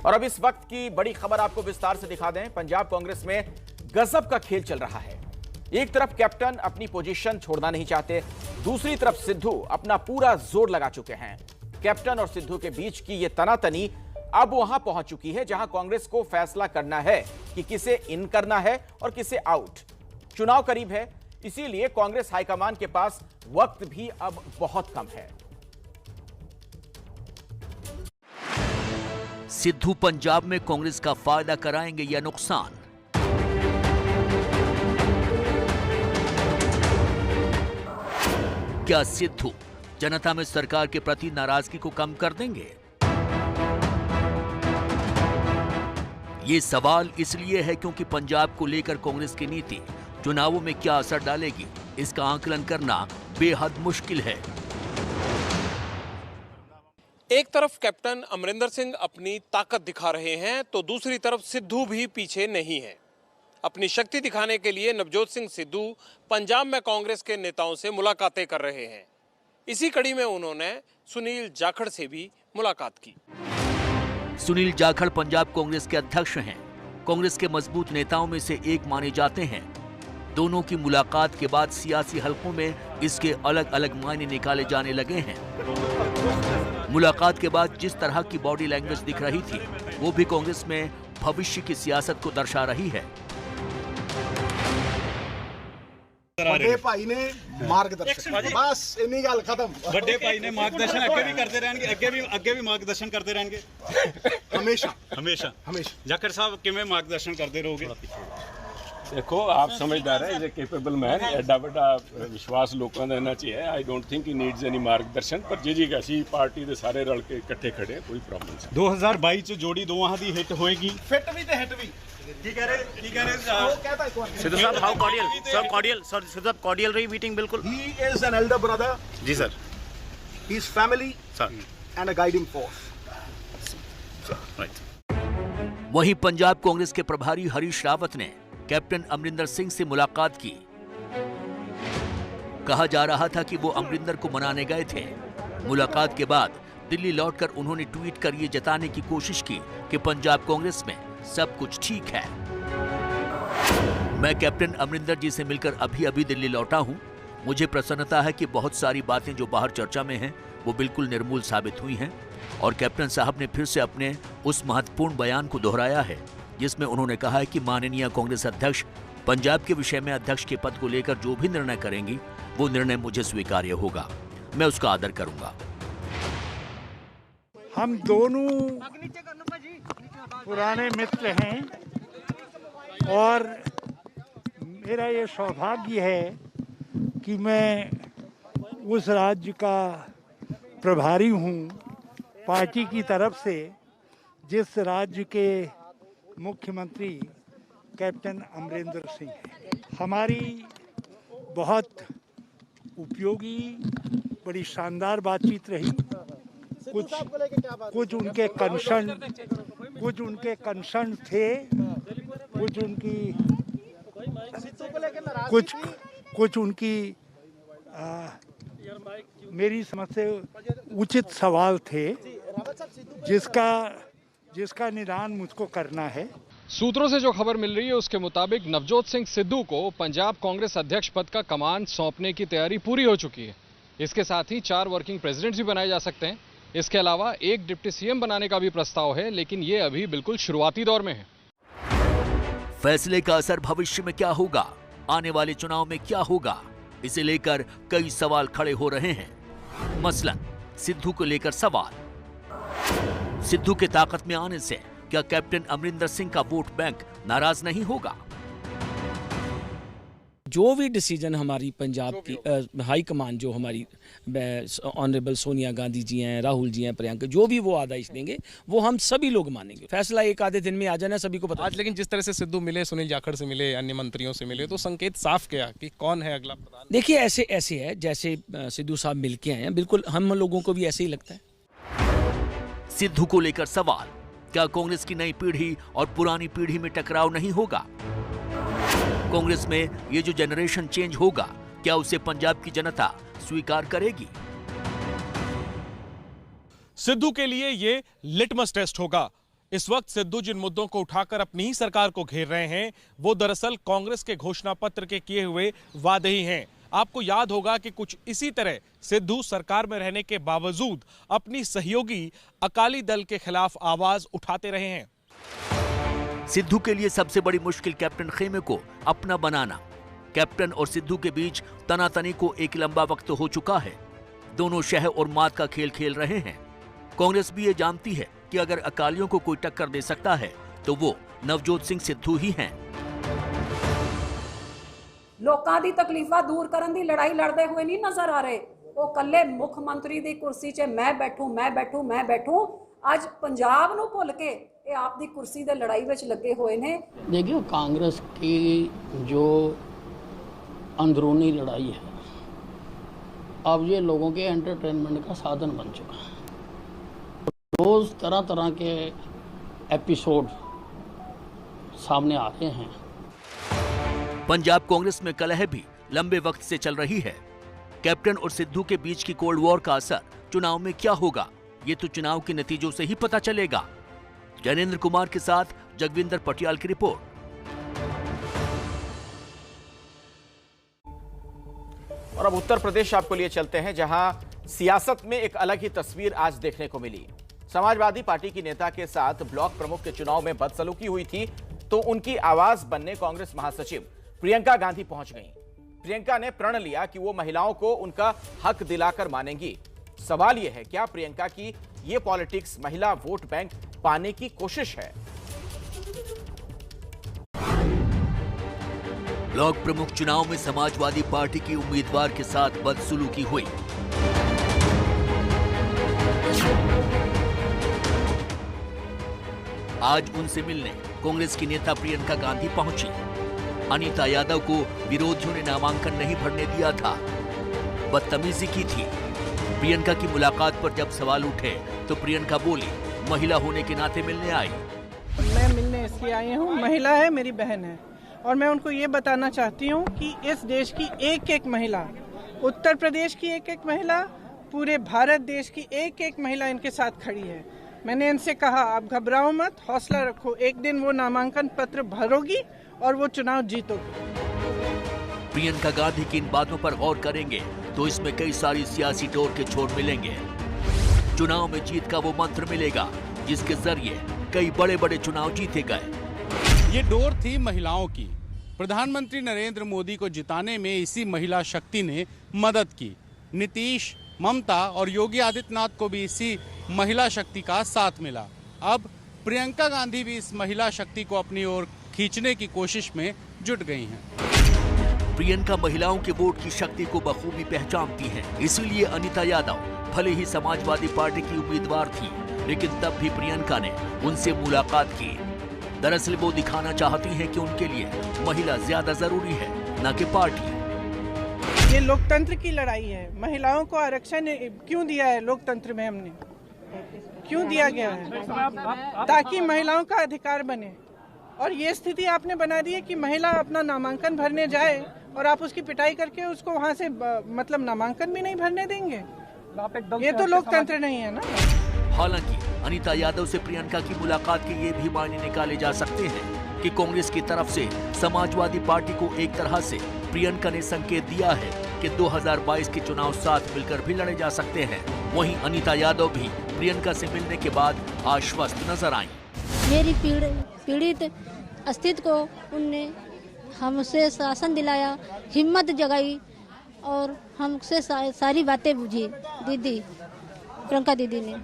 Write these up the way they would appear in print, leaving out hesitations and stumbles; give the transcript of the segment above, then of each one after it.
और अब इस वक्त की बड़ी खबर आपको विस्तार से दिखा दें। पंजाब कांग्रेस में गजब का खेल चल रहा है। एक तरफ कैप्टन अपनी पोजीशन छोड़ना नहीं चाहते, दूसरी तरफ सिद्धू अपना पूरा जोर लगा चुके हैं। कैप्टन और सिद्धू के बीच की यह तनातनी अब वहां पहुंच चुकी है जहां कांग्रेस को फैसला करना है कि किसे इन करना है और किसे आउट। चुनाव करीब है, इसीलिए कांग्रेस हाईकमान के पास वक्त भी अब बहुत कम है। सिद्धू पंजाब में कांग्रेस का फायदा कराएंगे या नुकसान? क्या सिद्धू जनता में सरकार के प्रति नाराजगी को कम कर देंगे? ये सवाल इसलिए है क्योंकि पंजाब को लेकर कांग्रेस की नीति चुनावों में क्या असर डालेगी, इसका आकलन करना बेहद मुश्किल है। एक तरफ कैप्टन अमरिंदर सिंह अपनी ताकत दिखा रहे हैं तो दूसरी तरफ सिद्धू भी पीछे नहीं है। अपनी शक्ति दिखाने के लिए नवजोत सिंह सिद्धू पंजाब में कांग्रेस के नेताओं से मुलाकातें कर रहे हैं। इसी कड़ी में उन्होंने सुनील जाखड़ से भी मुलाकात की। सुनील जाखड़ पंजाब कांग्रेस के अध्यक्ष हैं। कांग्रेस के मजबूत नेताओं में से एक माने जाते हैं। दोनों की मुलाकात के बाद सियासी हलकों में इसके अलग अलग मायने निकाले जाने लगे हैं। मुलाकात के बाद जिस तरह की बॉडी लैंग्वेज दिख रही थी, वो भी कांग्रेस में भविष्य की सियासत को दर्शा रही है। बड़े भाई ने मार्गदर्शन, बस इन्हीं गल खत्म। बड़े भाई ने मार्गदर्शन अगे भी करते रहेंगे, अगे भी मार्गदर्शन करते रहेंगे हमेशा हमेशा हमेशा। जाखड़ साहब किवें मार्गदर्शन करते रहोगे? देखो, आप समझदार है, केपेबल मैन, एडा बड़ा विश्वास लोगों का इन्हां च है। I don't think he needs any मार्गदर्शन, पर जी असी पार्टी दे सारे रल के इकट्ठे खड़े हैं, कोई प्रॉब्लम नहीं। 2022 च जोड़ी दोवां दी हिट होएगी। फिट भी ते हिट भी। की कह रहे सिद्धू साहब, how cordial sir, cordial sir, Sidhu साहब कॉर्डियल रही मीटिंग बिल्कुल। He is an elder brother. जी sir. His family sir and a guiding force. Right. वहीं पंजाब कांग्रेस के प्रभारी हरीश रावत ने कैप्टन अमरिंदर सिंह से मुलाकात की। कहा जा रहा था कि वो अमरिंदर को मनाने गए थे। मुलाकात के बाद दिल्ली लौटकर उन्होंने ट्वीट कर ये जताने की कोशिश की कि पंजाब कांग्रेस में सब कुछ ठीक है। मैं कैप्टन अमरिंदर जी से मिलकर अभी दिल्ली लौटा हूं। मुझे प्रसन्नता है कि बहुत सारी बातें जो बाहर चर्चा में हैं, वो बिल्कुल निर्मूल साबित हुई हैं। और कैप्टन साहब ने फिर से अपने उस महत्वपूर्ण बयान को दोहराया है जिसमें उन्होंने कहा है कि माननीय कांग्रेस अध्यक्ष पंजाब के विषय में अध्यक्ष के पद को लेकर जो भी निर्णय करेंगी, वो निर्णय मुझे स्वीकार्य होगा। मैं उसका आदर करूंगा। हम दोनों पुराने मित्र हैं और मेरा ये सौभाग्य है कि मैं उस राज्य का प्रभारी हूँ पार्टी की तरफ से, जिस राज्य के मुख्यमंत्री कैप्टन अमरिंदर सिंह हैं। हमारी बहुत उपयोगी, बड़ी शानदार बातचीत रही। कुछ उनके कंसर्न थे, कुछ उनकी मेरी समझ से उचित सवाल थे जिसका निदान मुझको करना है। सूत्रों से जो खबर मिल रही है उसके मुताबिक नवजोत सिंह सिद्धू को पंजाब कांग्रेस अध्यक्ष पद का कमान सौंपने की तैयारी पूरी हो चुकी है। इसके साथ ही 4 वर्किंग प्रेसिडेंट्स भी बनाए जा सकते हैं। इसके अलावा एक डिप्टी सीएम बनाने का भी प्रस्ताव है, लेकिन ये अभी बिल्कुल शुरुआती दौर में है। फैसले का असर भविष्य में क्या होगा, आने वाले चुनाव में क्या होगा, इसे लेकर कई सवाल खड़े हो रहे हैं। मसलन सिद्धू को लेकर सवाल। सिद्धू के ताकत में आने से क्या कैप्टन अमरिंदर सिंह का वोट बैंक नाराज नहीं होगा? जो भी डिसीजन हमारी पंजाब की हाई कमान, जो हमारी ऑनरेबल सोनिया गांधी जी हैं, राहुल जी हैं, प्रियंका, जो भी वो आदेश देंगे वो हम सभी लोग मानेंगे। फैसला एक आधे दिन में आ जाना, सभी को पता। आज लेकिन जिस तरह से सिद्धू मिले, सुनील जाखड़ से मिले, अन्य मंत्रियों से मिले, तो संकेत साफ किया कि कौन है अगला प्रधान। देखिए, ऐसे है जैसे सिद्धू साहब मिल के आए हैं, बिल्कुल हम लोगों को भी ऐसे ही लगता है। सिद्धू को लेकर सवाल। क्या कांग्रेस की नई पीढ़ी और पुरानी पीढ़ी में टकराव नहीं होगा? कांग्रेस में ये जो जनरेशन चेंज होगा, क्या उसे पंजाब की जनता स्वीकार करेगी? सिद्धू के लिए ये लिटमस टेस्ट होगा। इस वक्त सिद्धू जिन मुद्दों को उठाकर अपनी ही सरकार को घेर रहे हैं वो दरअसल कांग्रेस के घोषणा पत्र के किए हुए वादे ही हैं। आपको याद होगा कि कुछ इसी तरह सिद्धू सरकार में रहने के बावजूद अपनी सहयोगी अकाली दल के खिलाफ आवाज उठाते रहे हैं। सिद्धू के लिए सबसे बड़ी मुश्किल कैप्टन खेमे को अपना बनाना। कैप्टन और सिद्धू के बीच तनातनी को एक लंबा वक्त हो चुका है। दोनों शह और मात का खेल खेल रहे हैं। कांग्रेस भी ये जानती है कि अगर अकालियों को कोई टक्कर दे सकता है तो वो नवजोत सिंह सिद्धू ही हैं। लोकां दी तकलीफां दूर करन दी लड़ाई लड़दे हुए नहीं नजर आ रहे। वो कल्ले मुख मंत्री दी कुर्सी 'च मैं बैठूं अज पंजाब नूं भुल के ये आप दी कुर्सी दे लड़ाई विच लगे हुए ने। देखिए, कांग्रेस की जो अंदरूनी लड़ाई है अब ये लोगों के एंटरटेनमेंट का साधन बन चुका है। रोज तरह तरह के एपिसोड सामने आ रहे हैं। पंजाब कांग्रेस में कलह भी लंबे वक्त से चल रही है। कैप्टन और सिद्धू के बीच की कोल्ड वॉर का असर चुनाव में क्या होगा, ये तो चुनाव के नतीजों से ही पता चलेगा। ज्ञानेंद्र कुमार के साथ जगविंदर पटियाल की रिपोर्ट। और अब उत्तर प्रदेश आपको लिए चलते हैं, जहां सियासत में एक अलग ही तस्वीर आज देखने को मिली। समाजवादी पार्टी की नेता के साथ ब्लॉक प्रमुख के चुनाव में बदसलूकी हुई थी तो उनकी आवाज बनने कांग्रेस महासचिव प्रियंका गांधी पहुंच गईं। प्रियंका ने प्रण लिया कि वो महिलाओं को उनका हक दिलाकर मानेंगी। सवाल यह है, क्या प्रियंका की ये पॉलिटिक्स महिला वोट बैंक पाने की कोशिश है? ब्लॉक प्रमुख चुनाव में समाजवादी पार्टी की उम्मीदवार के साथ बदसलूकी हुई। आज उनसे मिलने कांग्रेस की नेता प्रियंका गांधी पहुंची। अनीता यादव को विरोधियों ने नामांकन नहीं भरने दिया था, बदतमीजी की थी। प्रियंका की मुलाकात पर जब सवाल उठे तो प्रियंका बोली, महिला होने के नाते मिलने आई। मैं मिलने इसलिए आई हूँ, महिला है, मेरी बहन है, और मैं उनको ये बताना चाहती हूँ कि इस देश की एक एक महिला, उत्तर प्रदेश की एक एक महिला, पूरे भारत देश की एक एक महिला इनके साथ खड़ी है। मैंने इनसे कहा, आप घबराओ मत, हौसला रखो, एक दिन वो नामांकन पत्र भरोगी और वो चुनाव जीतोगी। प्रियंका गांधी की इन बातों पर गौर करेंगे तो इसमें कई सारी सियासी डोर के छोर मिलेंगे। चुनाव में जीत का वो मंत्र मिलेगा जिसके जरिए कई बड़े बड़े चुनाव जीते गए। ये डोर थी महिलाओं की। प्रधानमंत्री नरेंद्र मोदी को जिताने में इसी महिला शक्ति ने मदद की। नीतीश, ममता और योगी आदित्यनाथ को भी इसी महिला शक्ति का साथ मिला। अब प्रियंका गांधी भी इस महिला शक्ति को अपनी ओर खींचने की कोशिश में जुट गई हैं। प्रियंका महिलाओं के वोट की शक्ति को बखूबी पहचानती हैं। इसीलिए अनीता यादव भले ही समाजवादी पार्टी की उम्मीदवार थी, लेकिन तब भी प्रियंका ने उनसे मुलाकात की। दरअसल वो दिखाना चाहती हैं कि उनके लिए महिला ज्यादा जरूरी है, न कि पार्टी। ये लोकतंत्र की लड़ाई है। महिलाओं को आरक्षण क्यों दिया है? लोकतंत्र में हमने क्यों दिया गया है? ताकि महिलाओं का अधिकार बने। और ये स्थिति आपने बना दी है कि महिला अपना नामांकन भरने जाए और आप उसकी पिटाई करके उसको वहाँ से मतलब नामांकन भी नहीं भरने देंगे। ये तो लोकतंत्र नहीं है ना। हालांकि अनीता यादव से प्रियंका की मुलाकात के ये भी मायने निकाले जा सकते हैं कि कांग्रेस की तरफ से समाजवादी पार्टी को एक तरह से प्रियंका ने संकेत दिया है कि 2022 के चुनाव साथ मिलकर भी लड़े जा सकते हैं। वहीं अनीता यादव भी प्रियंका से मिलने के बाद आश्वस्त नजर आईं। मेरी पीड़ित अस्तित्व को उनने हमसे शासन दिलाया, हिम्मत जगाई और हमसे सारी बातें बुझी दीदी, प्रियंका दीदी ने।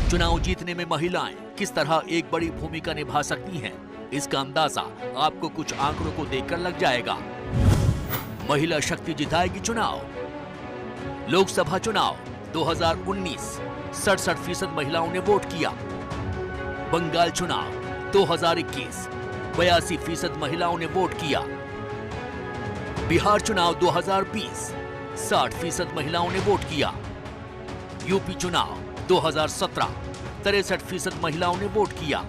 चुनाव जीतने में महिलाएं किस तरह एक बड़ी भूमिका निभा सकती हैं, इसका अंदाजा आपको कुछ आंकड़ों को देखकर लग जाएगा। महिला शक्ति जिताएगी चुनाव। लोकसभा चुनाव 2019 67% महिलाओं ने वोट किया। बंगाल चुनाव 2021 82% महिलाओं ने वोट किया। बिहार चुनाव 2020 60% महिलाओं ने वोट किया। यूपी चुनाव 2017 63% महिलाओं ने वोट किया।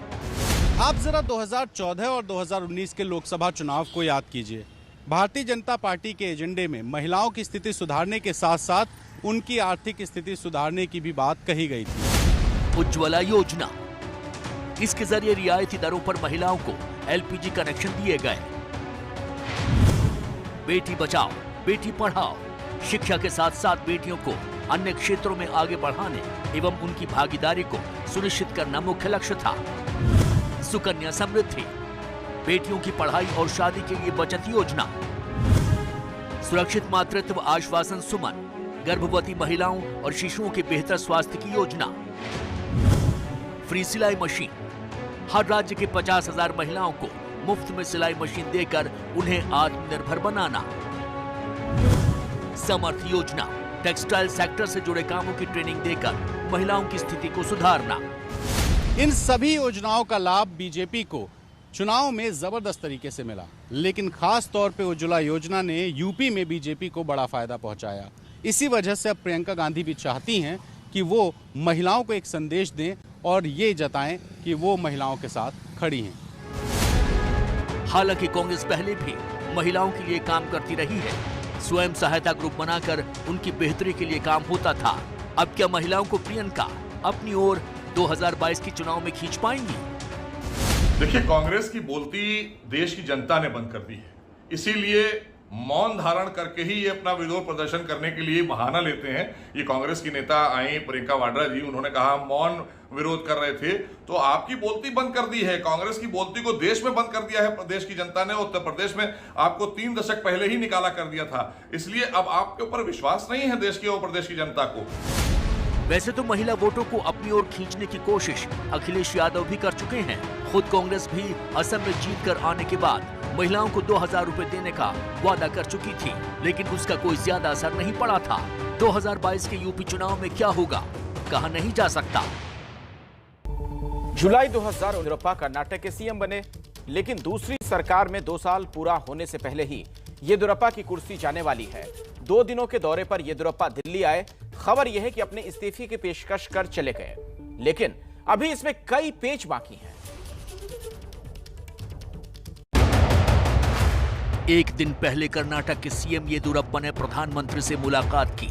आप जरा 2014 और 2019 के लोकसभा चुनाव को याद कीजिए। भारतीय जनता पार्टी के एजेंडे में महिलाओं की स्थिति सुधारने के साथ साथ उनकी आर्थिक स्थिति सुधारने की भी बात कही गई थी। उज्ज्वला योजना, इसके जरिए रियायती दरों पर महिलाओं को एलपीजी कनेक्शन दिए गए। बेटी बचाओ, बेटी पढ़ाओ, शिक्षा के साथ साथ बेटियों को अन्य क्षेत्रों में आगे बढ़ाने एवं उनकी भागीदारी को सुनिश्चित करना मुख्य लक्ष्य था। सुकन्या समृद्धि, बेटियों की पढ़ाई और शादी के लिए बचत योजना, सुरक्षित मातृत्व आश्वासन सुमन, गर्भवती महिलाओं और शिशुओं के बेहतर स्वास्थ्य की योजना, फ्री सिलाई मशीन, हर राज्य के 50,000 महिलाओं को मुफ्त में सिलाई मशीन देकर उन्हें आत्मनिर्भर बनाना, समर्थ योजना, टेक्सटाइल सेक्टर से जुड़े कामों की ट्रेनिंग देकर महिलाओं की स्थिति को सुधारना। इन सभी योजनाओं का लाभ बीजेपी को चुनाव में जबरदस्त तरीके से मिला, लेकिन खास तौर पे उज्ज्वला योजना ने यूपी में बीजेपी को बड़ा फायदा पहुंचाया। इसी वजह से अब प्रियंका गांधी भी चाहती हैं कि वो महिलाओं को एक संदेश दें और ये जताएं कि वो महिलाओं के साथ खड़ी हैं। हालांकि कांग्रेस पहले भी महिलाओं के लिए काम करती रही है। स्वयं सहायता ग्रुप बनाकर उनकी बेहतरी के लिए काम होता था। अब क्या महिलाओं को प्रियंका अपनी ओर 2022 के चुनाव में खींच पाएंगी? देखिए, कांग्रेस की बोलती देश की जनता ने बंद कर दी है, इसीलिए मौन धारण करके ही ये अपना विरोध प्रदर्शन करने के लिए बहाना लेते हैं। ये कांग्रेस की नेता आई प्रियंका वाड्रा जी, उन्होंने कहा मौन विरोध कर रहे थे, तो आपकी बोलती बंद कर दी है। कांग्रेस की बोलती को देश में बंद कर दिया है प्रदेश की जनता ने। उत्तर प्रदेश में आपको 3 दशक पहले ही निकाला कर दिया था, इसलिए अब आपके ऊपर विश्वास नहीं है देश की और प्रदेश की जनता को। वैसे तो महिला वोटों को अपनी ओर खींचने की कोशिश अखिलेश यादव भी कर चुके हैं। खुद कांग्रेस भी असम में जीत कर आने के बाद महिलाओं को 2,000 रुपए देने का वादा कर चुकी थी, लेकिन उसका कोई ज्यादा असर नहीं पड़ा था। 2022 के यूपी चुनाव में क्या होगा, कहा नहीं जा सकता। जुलाई 2000 येदियुरप्पा कर्नाटक के सीएम बने, लेकिन दूसरी सरकार में 2 साल पूरा होने से पहले ही येदियुरप्पा की कुर्सी जाने वाली है। 2 दिनों के दौरे पर येदियुरप्पा दिल्ली आए। खबर यह है कि अपने इस्तीफे की पेशकश कर चले गए, लेकिन अभी इसमें कई पेच बाकी हैं। एक दिन पहले कर्नाटक के सीएम येदियुरप्पा ने प्रधानमंत्री से मुलाकात की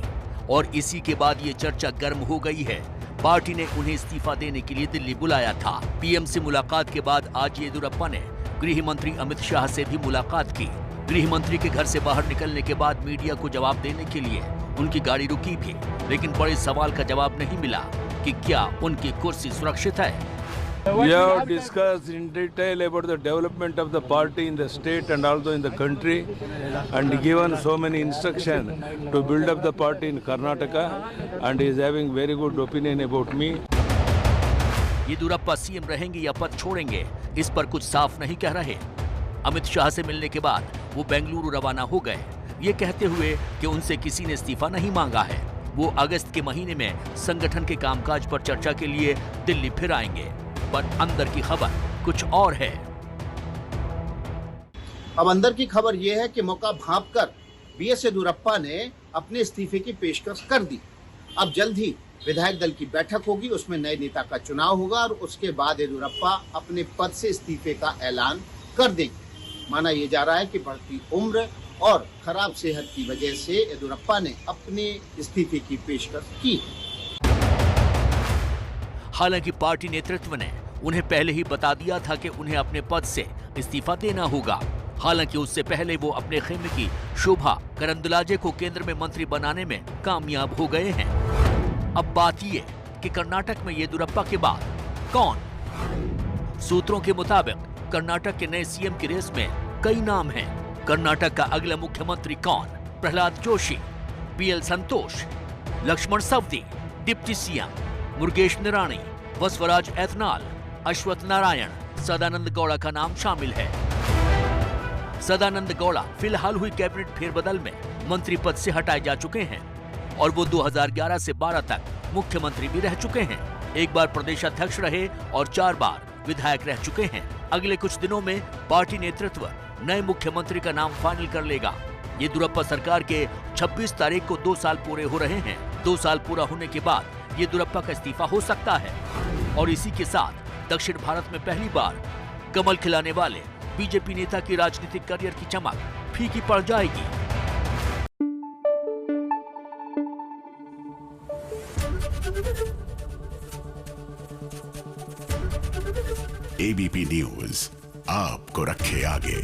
और इसी के बाद ये चर्चा गर्म हो गई है। पार्टी ने उन्हें इस्तीफा देने के लिए दिल्ली बुलाया था। पीएम से मुलाकात के बाद आज येदियुरप्पा ने गृह मंत्री अमित शाह से भी मुलाकात की। गृह मंत्री के घर से बाहर निकलने के बाद मीडिया को जवाब देने के लिए उनकी गाड़ी रुकी भी, लेकिन बड़े सवाल का जवाब नहीं मिला कि क्या उनकी कुर्सी सुरक्षित है। We have discussed in detail about the development of the party in the state and also in the country, and given so many instructions to build up the party in Karnataka, and he is having very good opinion about me. Yediyurappa CM रहेंगे या पद छोड़ेंगे, इस पर कुछ साफ नहीं कह रहे। अमित शाह से मिलने के बाद वो बेंगलुरु रवाना हो गए, ये कहते हुए कि उनसे किसी ने इस्तीफा नहीं मांगा है। वो अगस्त के महीने में संगठन के कामकाज पर चर्चा के लिए दिल्ली फिर आएंगे, पर अंदर की खबर कुछ और है। अब अंदर की खबर यह है कि मौका भांपकर बीएस येदियुरप्पा ने अपने इस्तीफे की पेशकश कर दी। अब जल्द ही विधायक दल की बैठक होगी, उसमें नए नेता का चुनाव होगा और उसके बाद येदियुरप्पा अपने पद से इस्तीफे का ऐलान कर देंगे। माना यह जा रहा है कि बढ़ती उम्र और खराब सेहत की वजह से येदियुरप्पा ने अपने इस्तीफे की पेशकश की। हालांकि पार्टी नेतृत्व ने उन्हें पहले ही बता दिया था कि उन्हें अपने पद से इस्तीफा देना होगा। हालांकि उससे पहले वो अपने खेमे की शोभा करंदलाजे को केंद्र में मंत्री बनाने में कामयाब हो गए हैं। अब बात ये कि कर्नाटक में येदियुरप्पा के बाद कौन? सूत्रों के मुताबिक कर्नाटक के नए सीएम की रेस में कई नाम हैं। कर्नाटक का अगला मुख्यमंत्री कौन? Prahlad Joshi, PL Santosh, Laxman Savadi, deputy CM Murugesh Nirani, Basavaraj Yatnal, Ashwath Narayan, Sadananda Gowda का नाम शामिल है। सदानंद गौड़ा फिलहाल हुई कैबिनेट फेरबदल में मंत्री पद से हटाए जा चुके हैं और वो 2011 से 12 तक मुख्यमंत्री भी रह चुके हैं। एक बार प्रदेश अध्यक्ष रहे और 4 बार विधायक रह चुके हैं। अगले कुछ दिनों में पार्टी नेतृत्व नए मुख्यमंत्री का नाम फाइनल कर लेगा। येदियुरप्पा सरकार के 26 तारीख को 2 साल पूरे हो रहे हैं। 2 साल पूरा होने के बाद येदियुरप्पा का इस्तीफा हो सकता है और इसी के साथ दक्षिण भारत में पहली बार कमल खिलाने वाले बीजेपी नेता की राजनीतिक करियर की चमक फीकी पड़ जाएगी। एबीपी न्यूज आपको रखे आगे।